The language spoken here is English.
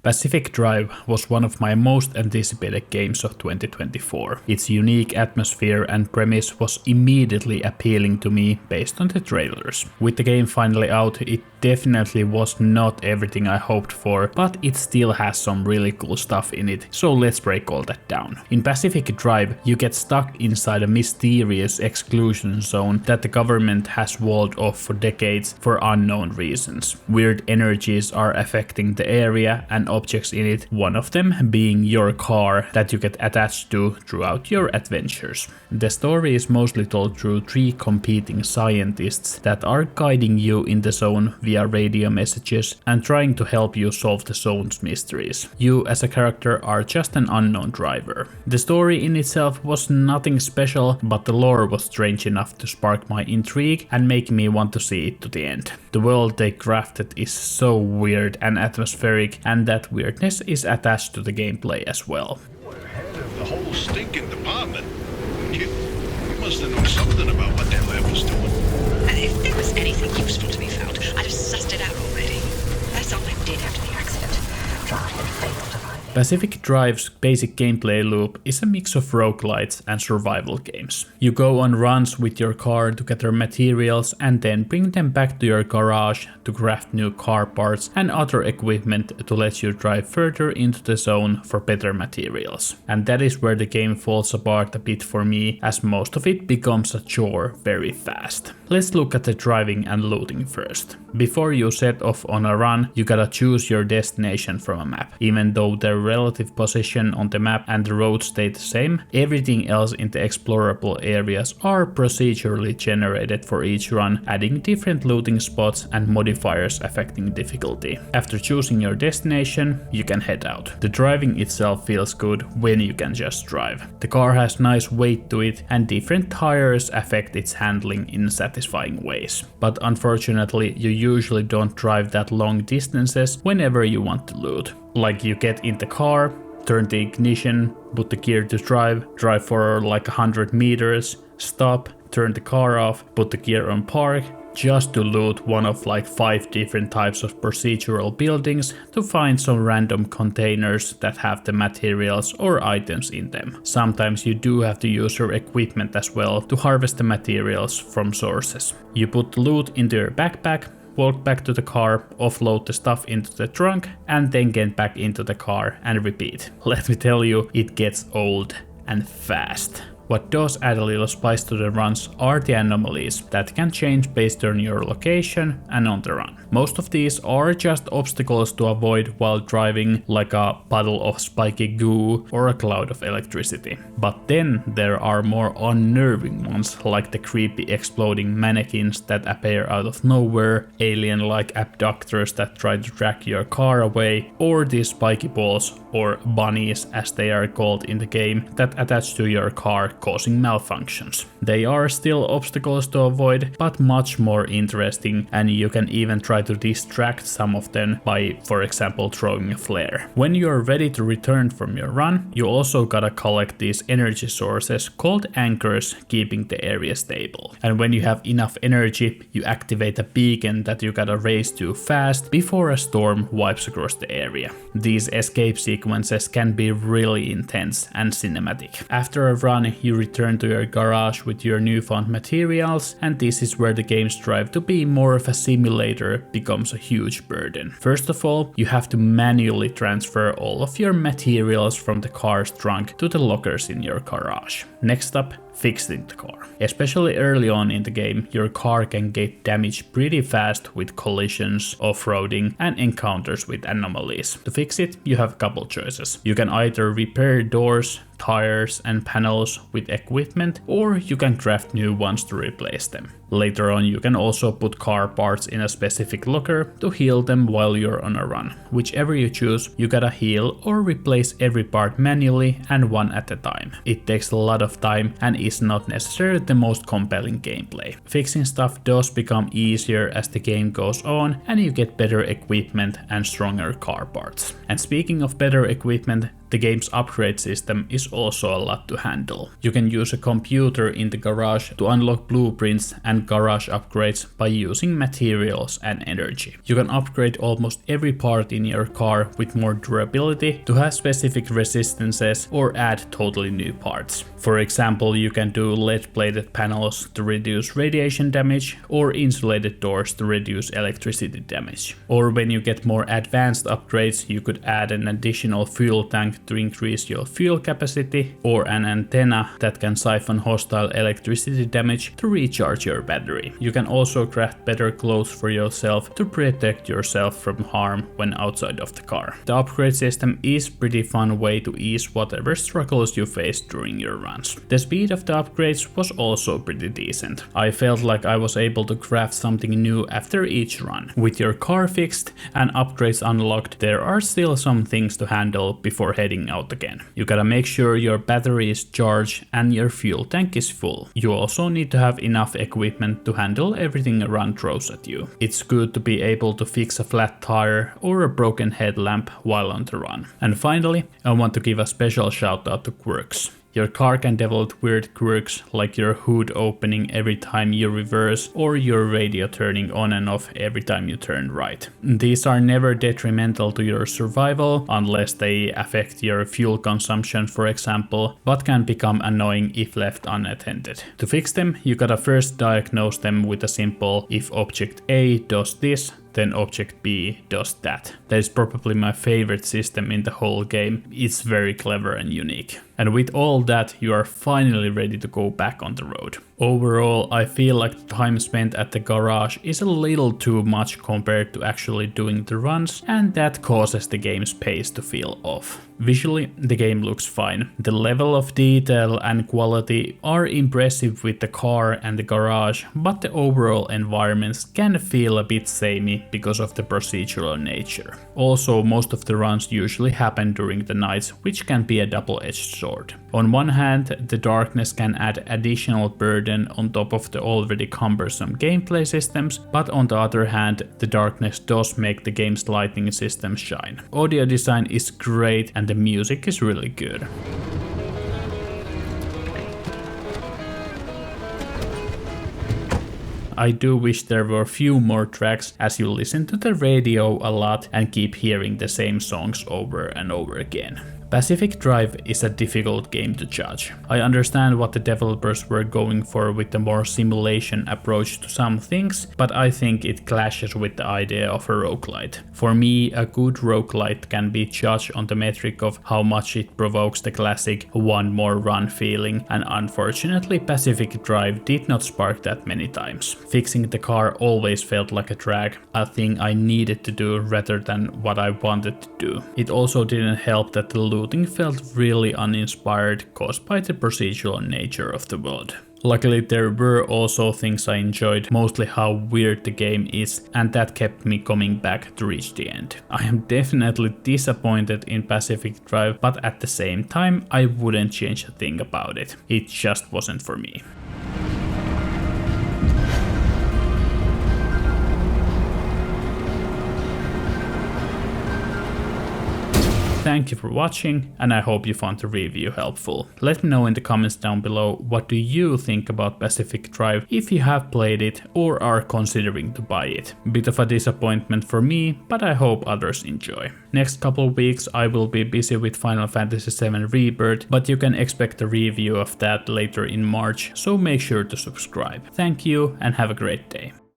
Pacific Drive was one of my most anticipated games of 2024. Its unique atmosphere and premise was immediately appealing to me based on the trailers. With the game finally out, it definitely was not everything I hoped for, but it still has some really cool stuff in it, so let's break all that down. In Pacific Drive, you get stuck inside a mysterious exclusion zone that the government has walled off for decades for unknown reasons. Weird energies are affecting the area and objects in it, one of them being your car that you get attached to throughout your adventures. The story is mostly told through 3 competing scientists that are guiding you in the zone via radio messages and trying to help you solve the zone's mysteries. You as a character are just an unknown driver. The story in itself was nothing special, but the lore was strange enough to spark my intrigue and make me want to see it to the end. The world they crafted is so weird and atmospheric, and that weirdness is attached to the gameplay as well. Head of the whole stinking department. You must have known something about what that lab was doing. If there was anything useful to be found, I'd have sussed it out already. That's all I did after the accident. Tried and failed to find it. Pacific Drive's basic gameplay loop is a mix of roguelites and survival games. You go on runs with your car to gather materials and then bring them back to your garage to craft new car parts and other equipment to let you drive further into the zone for better materials. And that is where the game falls apart a bit for me, as most of it becomes a chore very fast. Let's look at the driving and looting first. Before you set off on a run, you gotta choose your destination from a map. Even though their relative position on the map and the roads stay the same, everything else in the explorable areas are procedurally generated for each run, adding different looting spots and modifiers affecting difficulty. After choosing your destination, you can head out. The driving itself feels good when you can just drive. The car has nice weight to it, and different tires affect its handling in satisfying ways. But unfortunately, you usually don't drive that long distances whenever you want to loot. Like, you get in the car, turn the ignition, put the gear to drive for like 100 meters, stop, turn the car off, put the gear on park, just to loot one of like 5 different types of procedural buildings to find some random containers that have the materials or items in them. Sometimes you do have to use your equipment as well to harvest the materials from sources. You put the loot into your backpack, walk back to the car, offload the stuff into the trunk, and then get back into the car and repeat. Let me tell you, it gets old and fast. What does add a little spice to the runs are the anomalies that can change based on your location and on the run. Most of these are just obstacles to avoid while driving, like a puddle of spiky goo or a cloud of electricity. But then there are more unnerving ones, like the creepy exploding mannequins that appear out of nowhere, alien-like abductors that try to drag your car away, or these spiky balls, or bunnies as they are called in the game, that attach to your car, causing malfunctions. They are still obstacles to avoid, but much more interesting, and you can even try to distract some of them by, for example, throwing a flare. When you're ready to return from your run, you also gotta collect these energy sources called anchors, keeping the area stable. And when you have enough energy, you activate a beacon that you gotta race to fast before a storm wipes across the area. These escape sequences can be really intense and cinematic. After a run, you return to your garage with your newfound materials, and this is where the game's drive to be more of a simulator becomes a huge burden. First of all, you have to manually transfer all of your materials from the car's trunk to the lockers in your garage. Next up, fixing the car. Especially early on in the game, your car can get damaged pretty fast with collisions, off-roading, and encounters with anomalies. To fix it, you have a couple choices. You can either repair doors, tires, and panels with equipment, or you can craft new ones to replace them. Later on, you can also put car parts in a specific locker to heal them while you're on a run. Whichever you choose, you gotta heal or replace every part manually and one at a time. It takes a lot of time and is not necessarily the most compelling gameplay. Fixing stuff does become easier as the game goes on, and you get better equipment and stronger car parts. And speaking of better equipment, the game's upgrade system is also a lot to handle. You can use a computer in the garage to unlock blueprints and and garage upgrades by using materials and energy. You can upgrade almost every part in your car with more durability to have specific resistances or add totally new parts. For example, you can do lead plated panels to reduce radiation damage or insulated doors to reduce electricity damage. Or when you get more advanced upgrades, you could add an additional fuel tank to increase your fuel capacity, or an antenna that can siphon hostile electricity damage to recharge your battery. You can also craft better clothes for yourself to protect yourself from harm when outside of the car. The upgrade system is pretty fun way to ease whatever struggles you face during your runs. The speed of the upgrades was also pretty decent. I felt like I was able to craft something new after each run. With your car fixed and upgrades unlocked, there are still some things to handle before heading out again. You gotta make sure your battery is charged and your fuel tank is full. You also need to have enough equipment to handle everything a run throws at you. It's good to be able to fix a flat tire or a broken headlamp while on the run. And finally, I want to give a special shout out to quirks. Your car can develop weird quirks like your hood opening every time you reverse or your radio turning on and off every time you turn right. These are never detrimental to your survival unless they affect your fuel consumption, for example, but can become annoying if left unattended. To fix them, you gotta first diagnose them with a simple if object A does this, then object B does that. That is probably my favorite system in the whole game. It's very clever and unique. And with all that, you are finally ready to go back on the road. Overall, I feel like the time spent at the garage is a little too much compared to actually doing the runs, and that causes the game's pace to feel off. Visually, the game looks fine. The level of detail and quality are impressive with the car and the garage, but the overall environments can feel a bit samey because of the procedural nature. Also, most of the runs usually happen during the nights, which can be a double-edged sword. On one hand, the darkness can add additional burden on top of the already cumbersome gameplay systems, but on the other hand, the darkness does make the game's lighting system shine. Audio design is great and the music is really good. I do wish there were a few more tracks, as you listen to the radio a lot and keep hearing the same songs over and over again. Pacific Drive is a difficult game to judge. I understand what the developers were going for with the more simulation approach to some things, but I think it clashes with the idea of a roguelite. For me, a good roguelite can be judged on the metric of how much it provokes the classic one more run feeling, and unfortunately Pacific Drive did not spark that many times. Fixing the car always felt like a drag, a thing I needed to do rather than what I wanted to do. It also didn't help that the looting felt really uninspired, caused by the procedural nature of the world. Luckily, there were also things I enjoyed, mostly how weird the game is, and that kept me coming back to reach the end. I am definitely disappointed in Pacific Drive, but at the same time, I wouldn't change a thing about it. It just wasn't for me. Thank you for watching, and I hope you found the review helpful. Let me know in the comments down below what do you think about Pacific Drive if you have played it or are considering to buy it. Bit of a disappointment for me, but I hope others enjoy. Next couple weeks I will be busy with Final Fantasy VII Rebirth, but you can expect a review of that later in March, so make sure to subscribe. Thank you and have a great day.